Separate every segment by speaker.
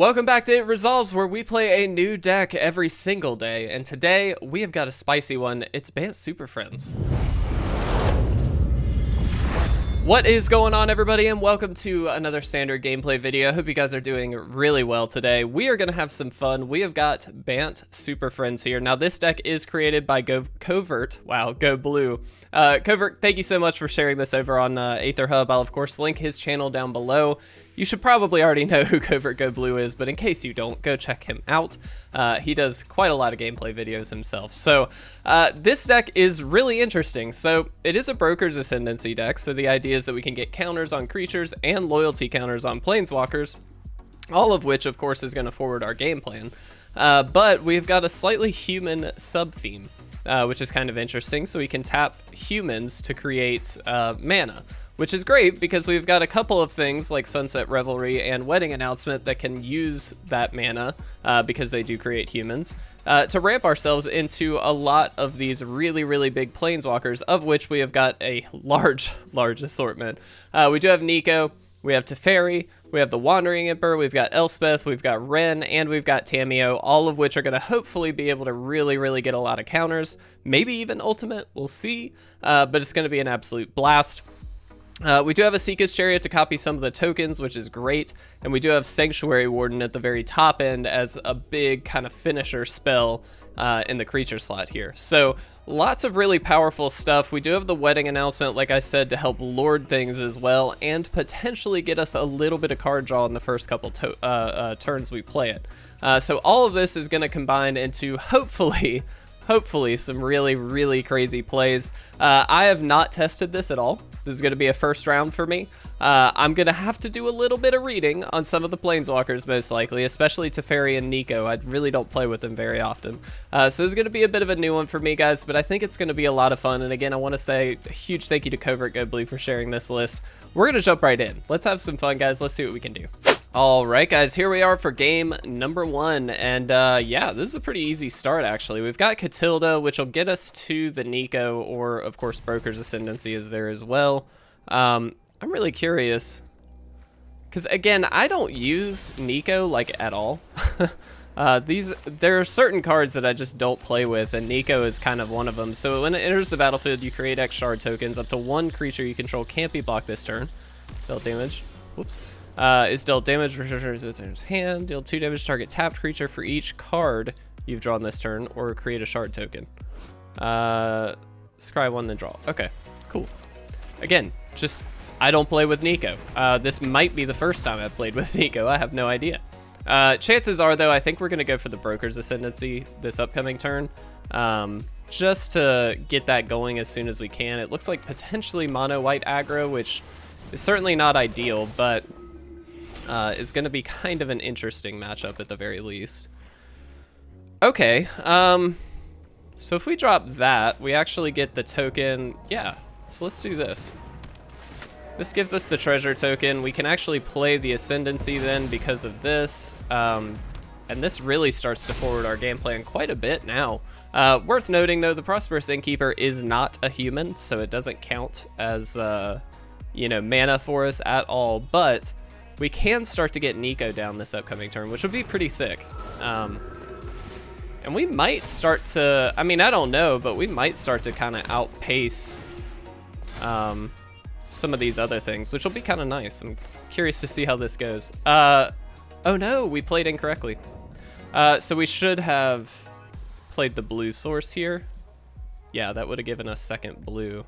Speaker 1: Welcome back to It Resolves, where we play a new deck every single day, and today we have got a spicy one. It's Bant Superfriends. What is going on, everybody, and welcome to another standard gameplay video. I hope you guys are doing really well today. We are going to have some fun. We have got Bant Superfriends here. Now, this deck is created by Covert. Wow, Go Blue. Covert, thank you so much for sharing this over on Aether Hub. I'll, of course, link his channel down below. You should probably already know who Covert Go Blue is, but in case you don't, go check him out. He does quite a lot of gameplay videos himself. So this deck is really interesting. So it is a Brokers Ascendancy deck, so the idea is that we can get counters on creatures and loyalty counters on Planeswalkers, all of which, of course, is going to forward our game plan. But we've got a slightly human sub-theme, which is kind of interesting. So we can tap humans to create mana, which is great because we've got a couple of things like Sunset Revelry and Wedding Announcement that can use that mana because they do create humans to ramp ourselves into a lot of these really big Planeswalkers, of which we have got a large assortment. We do have Niko, we have Teferi, we have the Wandering Emperor, we've got Elspeth, we've got Wrenn, and we've got Tamiyo, all of which are going to hopefully be able to really get a lot of counters, maybe even ultimate, we'll see, but it's going to be an absolute blast. We do have Esika's Chariot to copy some of the tokens, which is great, and we do have Sanctuary Warden at the very top end as a big kind of finisher spell in the creature slot here. So lots of really powerful stuff. We do have the Wedding Announcement, like I said, to help lord things as well, and potentially get us a little bit of card draw in the first couple turns we play it. So all of this is going to combine into hopefully some really crazy plays. I have not tested this at all. This is going to be a first round for me. I'm going to have to do a little bit of reading on some of the Planeswalkers, most likely, especially Teferi and Niko. I really don't play with them very often. So this is going to be a bit of a new one for me, guys, but I think it's going to be a lot of fun. And again, I want to say a huge thank you to Covert Go Blue for sharing this list. We're going to jump right in. Let's have some fun, guys. Let's see what we can do. All right, guys, here we are for game number one, and yeah, this is a pretty easy start, actually. We've got Katilda, which will get us to the Niko, or, of course, Brokers Ascendancy is there as well. I'm really curious, because, again, I don't use Niko, like, at all. There are certain cards that I just don't play with, and Niko is kind of one of them. So when it enters the battlefield, you create X shard tokens. Up to one creature you control can't be blocked this turn. Deal damage. Whoops. Is dealt damage, returns to its hand, deal 2 damage to target tapped creature for each card you've drawn this turn, or create a shard token. Scry 1, then draw. Okay, cool. Again, just, I don't play with Niko. This might be the first time I've played with Niko, I have no idea. Chances are, though, I think we're going to go for the Broker's Ascendancy this upcoming turn, just to get that going as soon as we can. It looks like potentially mono-white aggro, which is certainly not ideal, but is going to be kind of an interesting matchup at the very least. Okay, so if we drop that, we actually get the token. Yeah, so let's do this. This gives us the treasure token. We can actually play the Ascendancy then because of this, and this really starts to forward our game plan quite a bit now. Worth noting, though, the Prosperous Innkeeper is not a human, so it doesn't count as, you know, mana for us at all, but we can start to get Niko down this upcoming turn, which would be pretty sick. And we might start to, I mean, I don't know, but we might start to kind of outpace some of these other things, which will be kind of nice. I'm curious to see how this goes. Oh no, we played incorrectly. So we should have played the blue source here. Yeah, that would have given us second blue.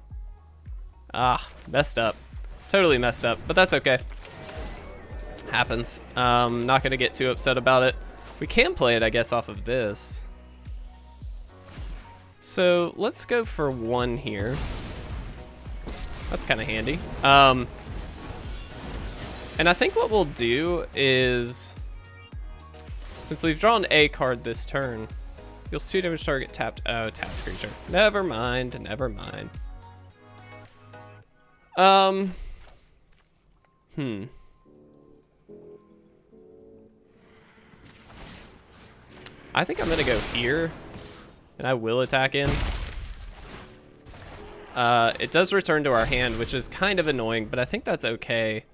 Speaker 1: Ah, messed up. Totally messed up, but that's okay. Happens. Not gonna get too upset about it. We can play it, I guess, off of this. So let's go for one here. That's kind of handy. And I think what we'll do is, since we've drawn a card this turn, deals 2 damage target tapped. Oh, tapped creature. Never mind. Never mind. I think I'm gonna go here, and I will attack in. It does return to our hand, which is kind of annoying, but I think that's okay.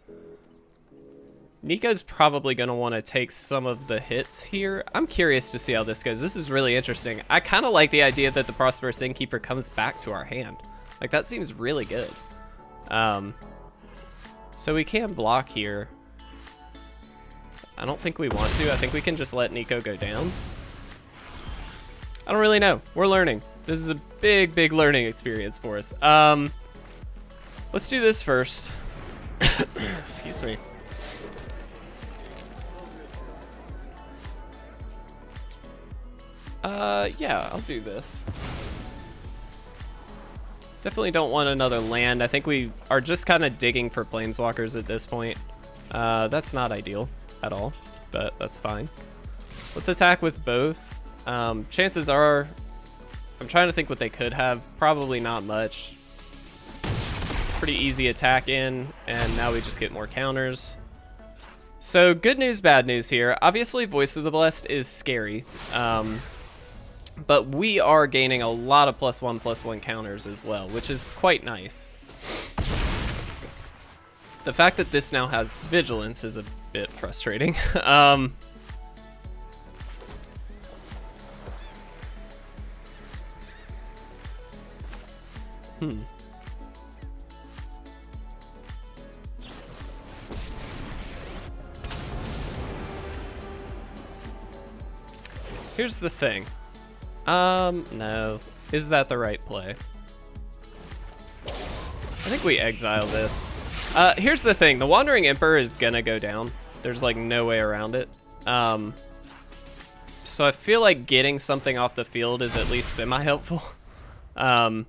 Speaker 1: Niko's probably going to want to take some of the hits here. I'm curious to see how this goes. This is really interesting. I kind of like the idea that the Prosperous Innkeeper comes back to our hand. Like, that seems really good. So we can block here. I don't think we want to. I think we can just let Niko go down. I don't really know. We're learning. This is a big, big learning experience for us. Let's do this first. Excuse me. Yeah, I'll do this. Definitely don't want another land. I think we are just kind of digging for planeswalkers at this point. That's not ideal at all, but that's fine. Let's attack with both. Chances are, I'm trying to think what they could have. Probably not much. Pretty easy attack in, and now we just get more counters. So good news, bad news here. Obviously, Voice of the Blessed is scary. But we are gaining a lot of +1/+1 counters as well, which is quite nice. The fact that this now has Vigilance is a bit frustrating. Here's the thing. No. Is that the right play? I think we exile this. Here's the thing. The Wandering Emperor is gonna go down. There's like no way around it. So I feel like getting something off the field is at least semi-helpful. And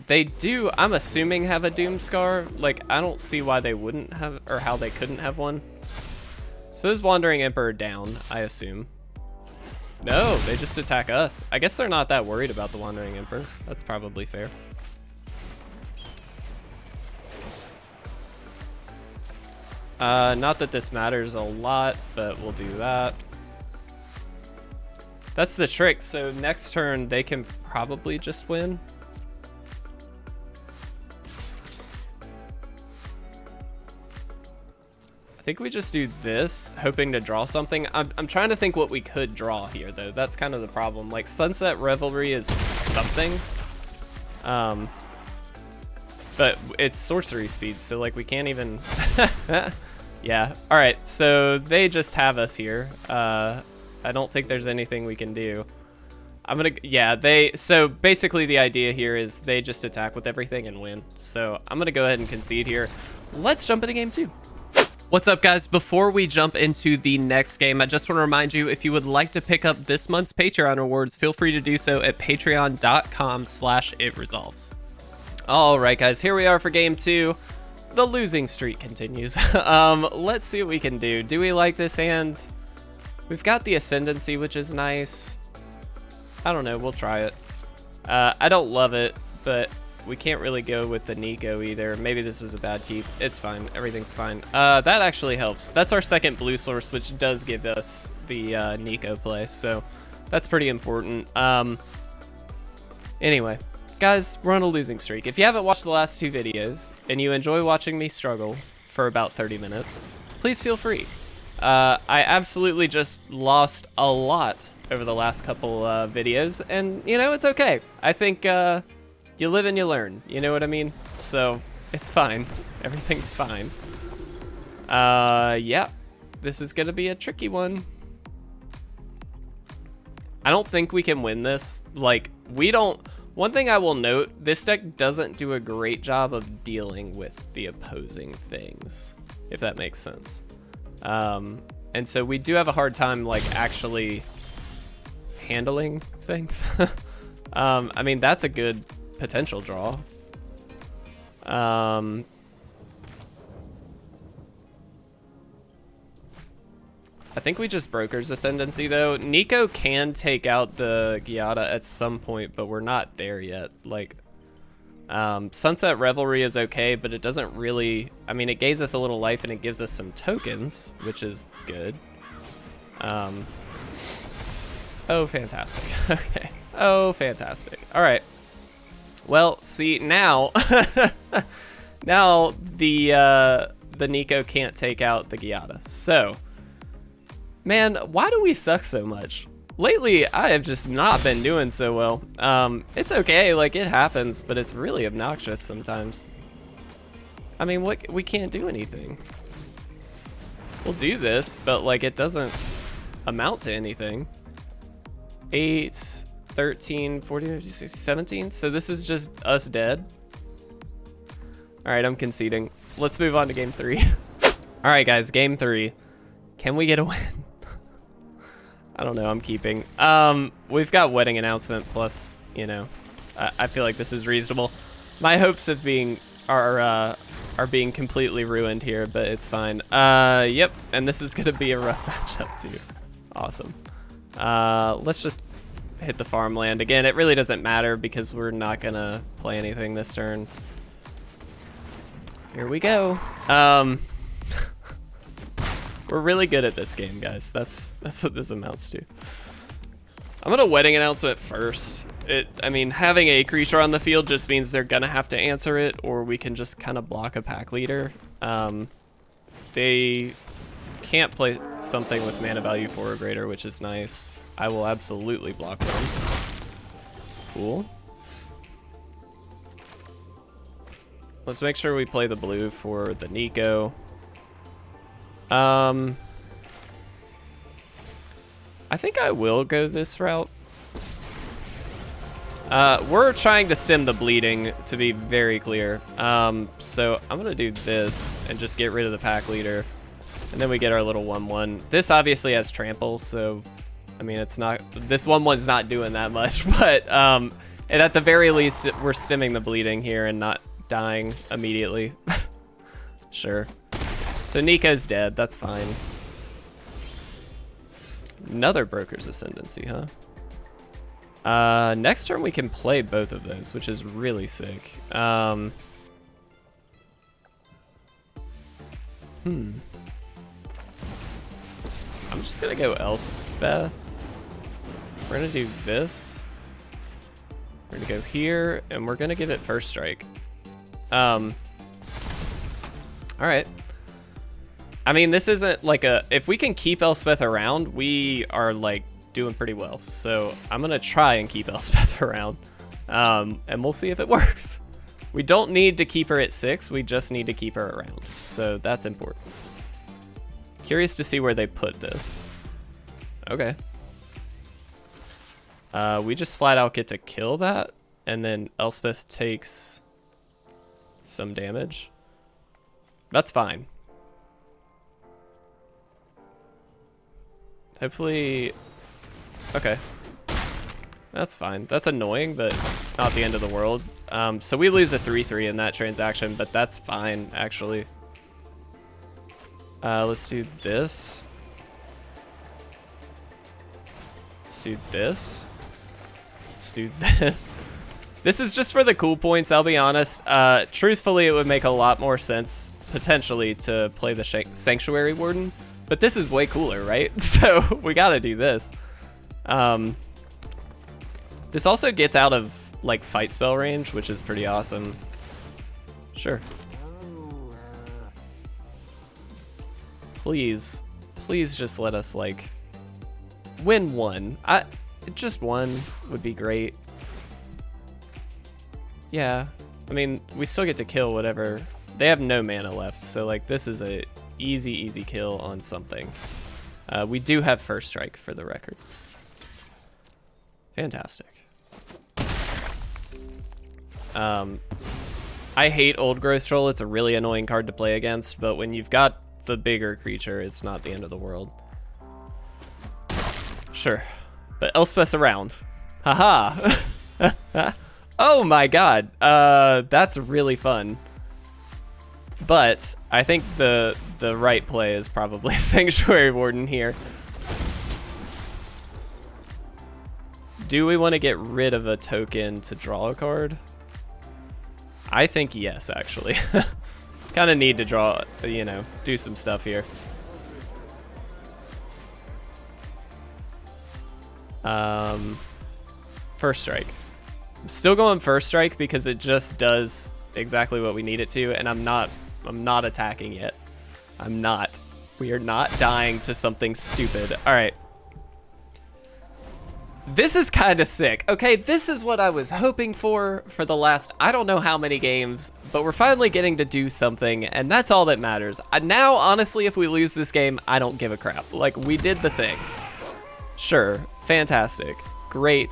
Speaker 1: they do, I'm assuming, have a Doom Scar. Like, I don't see why they wouldn't have, or how they couldn't have one. So this Wandering Emperor down, I assume. No, they just attack us. I guess they're not that worried about the Wandering Emperor. That's probably fair. Not that this matters a lot, but we'll do that. That's the trick. So next turn, they can probably just win. I think we just do this, hoping to draw something. I'm trying to think what we could draw here, though. That's kind of the problem. Like, Sunset Revelry is something. But it's sorcery speed, so, like, we can't even... Yeah. All right, so they just have us here. I don't think there's anything we can do. I'm gonna... Yeah, so, basically, the idea here is they just attack with everything and win. So, I'm gonna go ahead and concede here. Let's jump into game 2. What's up, guys? Before we jump into the next game, I just want to remind you, if you would like to pick up this month's Patreon rewards, feel free to do so at patreon.com/itresolves. All right, guys, here we are for game 2. The losing streak continues. Let's see what we can do. Do we like this hand? We've got the Ascendancy, which is nice. I don't know. We'll try it. I don't love it, but we can't really go with the Niko either. Maybe this was a bad keep. It's fine. Everything's fine. That actually helps. That's our second blue source, which does give us the Niko play, so that's pretty important. Anyway, guys, we're on a losing streak. If you haven't watched the last 2 videos and you enjoy watching me struggle for about 30 minutes, please feel free. I absolutely just lost a lot over the last couple videos, and, you know, it's okay. I think... you live and you learn, you know what I mean? So, it's fine. Everything's fine. Yeah. This is gonna be a tricky one. I don't think we can win this. Like, we don't... One thing I will note, this deck doesn't do a great job of dealing with the opposing things, if that makes sense. And so we do have a hard time, like, actually handling things. I mean, that's a good... potential draw. I think we just Brokers Ascendancy, though. Niko can take out the Giada at some point, but we're not there yet. Like, Sunset Revelry is okay, but it doesn't really... I mean, it gains us a little life, and it gives us some tokens, which is good. Oh, fantastic. Okay. Oh, fantastic. All right. Well, see, now... now, the the Niko can't take out the Giada. So, man, why do we suck so much? Lately, I have just not been doing so well. It's okay, like, it happens, but it's really obnoxious sometimes. I mean, we can't do anything. We'll do this, but, like, it doesn't amount to anything. 8, 13, 14, 15, 16, 17. So this is just us dead. All right, I'm conceding. Let's move on to game 3. All right, guys, game 3. Can we get a win? I don't know, I'm keeping. We've got wedding announcement plus, you know, I feel like this is reasonable. My hopes of are being completely ruined here, but it's fine. Yep, and this is gonna be a rough matchup too. Awesome. Let's just hit the farmland. Again, it really doesn't matter because we're not gonna play anything this turn. Here we go. We're really good at this game, guys. That's what this amounts to. I'm gonna wedding announcement first. I mean, having a creature on the field just means they're gonna have to answer it, or we can just kind of block a pack leader. They can't play something with mana value 4 or greater, which is nice. I will absolutely block them. Cool. Let's make sure we play the blue for the Niko. I think I will go this route. We're trying to stem the bleeding, to be very clear. So I'm gonna do this and just get rid of the pack leader. And then we get our little 1/1. This obviously has trample, so I mean, it's not, this 1/1's not doing that much, but and at the very least, we're stemming the bleeding here and not dying immediately. Sure. So Niko's dead, that's fine. Another Brokers Ascendancy, huh? Next turn we can play both of those, which is really sick. I'm just gonna go Elspeth. We're gonna do this. We're gonna go here, and we're gonna give it first strike. All right. I mean, this isn't like if we can keep Elspeth around, we are like doing pretty well. So I'm gonna try and keep Elspeth around, and we'll see if it works. We don't need to keep her at 6, we just need to keep her around. So that's important. Curious to see where they put this. Okay. We just flat out get to kill that, and then Elspeth takes some damage. That's fine. Hopefully, okay. That's fine. That's annoying, but not the end of the world. So we lose a 3/3 in that transaction, but that's fine, actually. Let's do this. Let's do this. Let's do this. This is just for the cool points, I'll be honest. Truthfully, it would make a lot more sense, potentially, to play the Sanctuary Warden. But this is way cooler, right? So we gotta do this. This also gets out of like fight spell range, which is pretty awesome. Sure. Please just let us like win one. Just one would be great. Yeah, I mean, we still get to kill whatever. They have no mana left, so like this is a easy kill on something. We do have first strike for the record. Fantastic. I hate Old Growth Troll. It's a really annoying card to play against, but when you've got the bigger creature, it's not the end of the world. Sure, but Elspeth's around. Haha. Oh my god, that's really fun. But I think the right play is probably Sanctuary Warden here. Do we want to get rid of a token to draw a card? I think yes, actually. Kind of need to draw, you know, do some stuff here. First strike. I'm still going first strike because it just does exactly what we need it to, and I'm not attacking yet. I'm not. We are not dying to something stupid. All right. This is kind of sick. Okay, this is what I was hoping for the last, I don't know how many games, but we're finally getting to do something, and that's all that matters. Now, honestly, if we lose this game, I don't give a crap. Like, we did the thing. Sure, fantastic. Great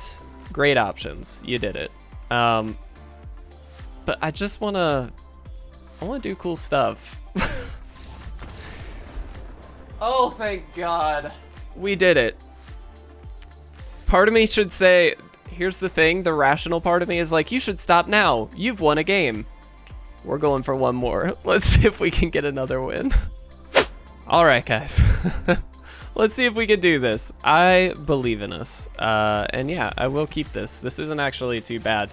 Speaker 1: options. You did it. But I just I wanna do cool stuff. Oh, thank God. We did it. Part of me should say, here's the thing, the rational part of me is like, you should stop now. You've won a game. We're going for one more. Let's see if we can get another win. All right, guys. Let's see if we can do this. I believe in us. And yeah, I will keep this. This isn't actually too bad.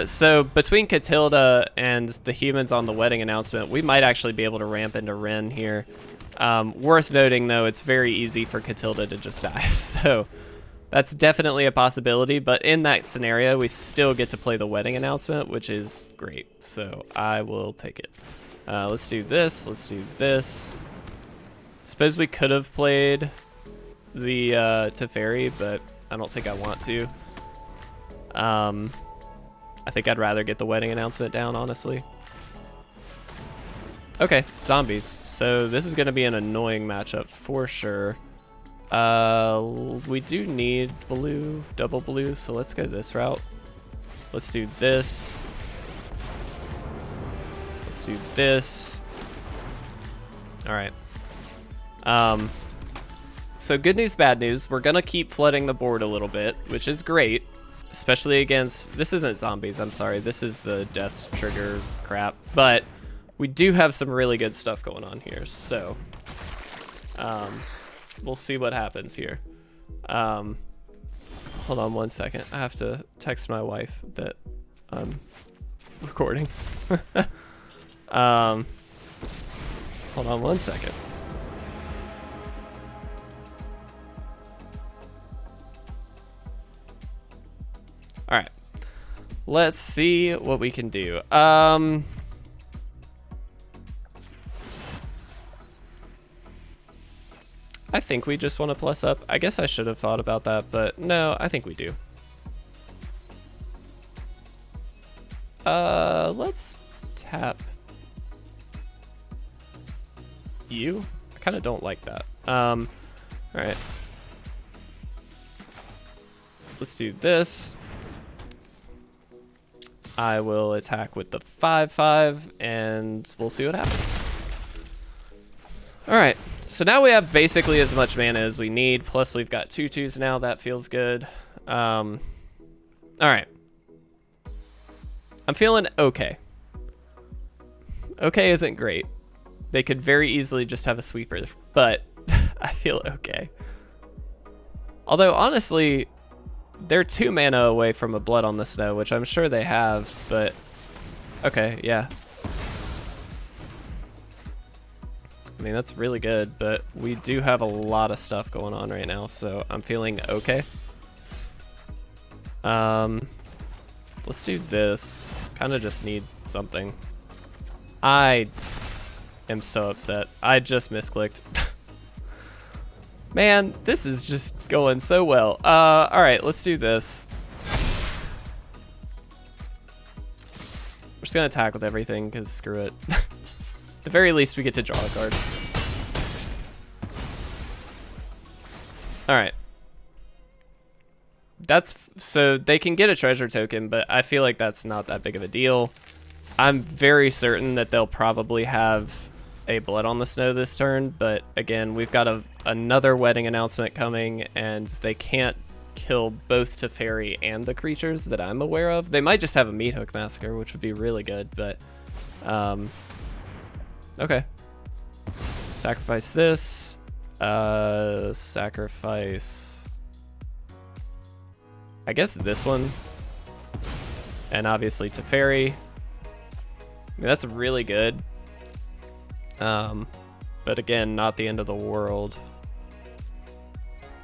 Speaker 1: So between Katilda and the humans on the wedding announcement, we might actually be able to ramp into Wrenn here. Worth noting, though, it's very easy for Katilda to just die. So that's definitely a possibility, but in that scenario, we still get to play the wedding announcement, which is great. So I will take it. Let's do this. Let's do this. Suppose we could have played the Teferi, but I don't think I want to. I think I'd rather get the wedding announcement down, honestly. Okay, zombies. So this is going to be an annoying matchup for sure. We do need blue, double blue, so let's go this route. Let's do this. Let's do this. All right. So good news, bad news. We're gonna keep flooding the board a little bit, which is great, especially against, this isn't zombies, I'm sorry. This is the death trigger crap, but we do have some really good stuff going on here. So, we'll see what happens here. Hold on one second. I have to text my wife that I'm recording. Hold on one second. All right, let's see what we can do. I think we just want to plus up. I guess I should have thought about that, but no, I think we do. Let's tap you. I kind of don't like that. All right. Let's do this. I will attack with the 5/5, and we'll see what happens. All right. So now we have basically as much mana as we need, plus we've got 2/2s now. That feels good. All right. I'm feeling okay. Okay isn't great. They could very easily just have a sweeper, but I feel okay. Although, honestly, they're 2 mana away from a Blood on the Snow, which I'm sure they have, but okay, yeah. I mean, that's really good, but we do have a lot of stuff going on right now, so I'm feeling okay. Let's do this. Kind of just need something. I am so upset. I just misclicked. Man, this is just going so well. All right, let's do this. We're just gonna attack with everything, because screw it. At the very least, we get to draw a card. All right. That's, so they can get a treasure token, but I feel like that's not that big of a deal. I'm very certain that they'll probably have a Blood on the Snow this turn, but again, we've got another wedding announcement coming, and they can't kill both Teferi and the creatures that I'm aware of. They might just have a Meat Hook Massacre, which would be really good, but okay. Sacrifice this. Sacrifice, I guess, this one. And obviously Teferi. I mean, that's really good. But again, not the end of the world.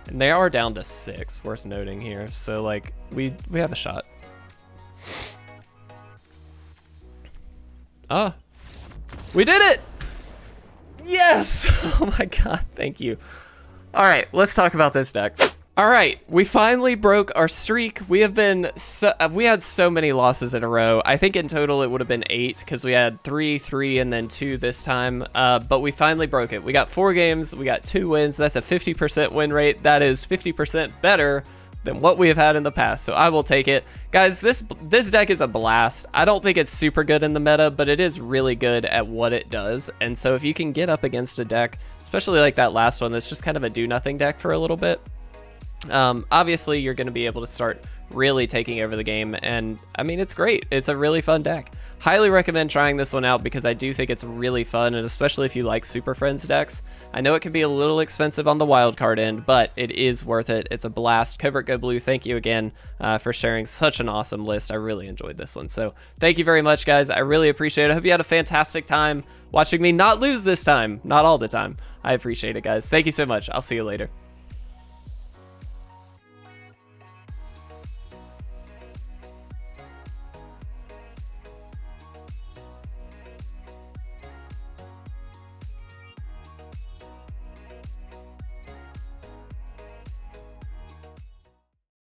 Speaker 1: And they are down to 6, worth noting here. So, like, we have a shot. Ah. We did it! Yes! Oh my god, thank you. All right, let's talk about this deck. All right, we finally broke our streak. We had so many losses in a row. I think in total it would have been 8 because we had 3, 3, and then 2 this time. But we finally broke it. We got 4 games. We got 2 wins. That's a 50% win rate. That is 50% better than what we have had in the past. So I will take it. Guys, this deck is a blast. I don't think it's super good in the meta, but it is really good at what it does. And so if you can get up against a deck, especially like that last one, that's just kind of a do-nothing deck for a little bit, obviously you're going to be able to start really taking over the game, and I mean, it's great. It's a really fun deck. Highly recommend trying this one out because I do think it's really fun, and especially if you like Super Friends decks. I know it can be a little expensive on the wildcard end, but it is worth it. It's a blast. Covert Go Blue, thank you again for sharing such an awesome list. I really enjoyed this one, so thank you very much, guys. I really appreciate it. I hope you had a fantastic time watching me not lose this time. Not all the time. I appreciate it, guys. Thank you so much. I'll see you later.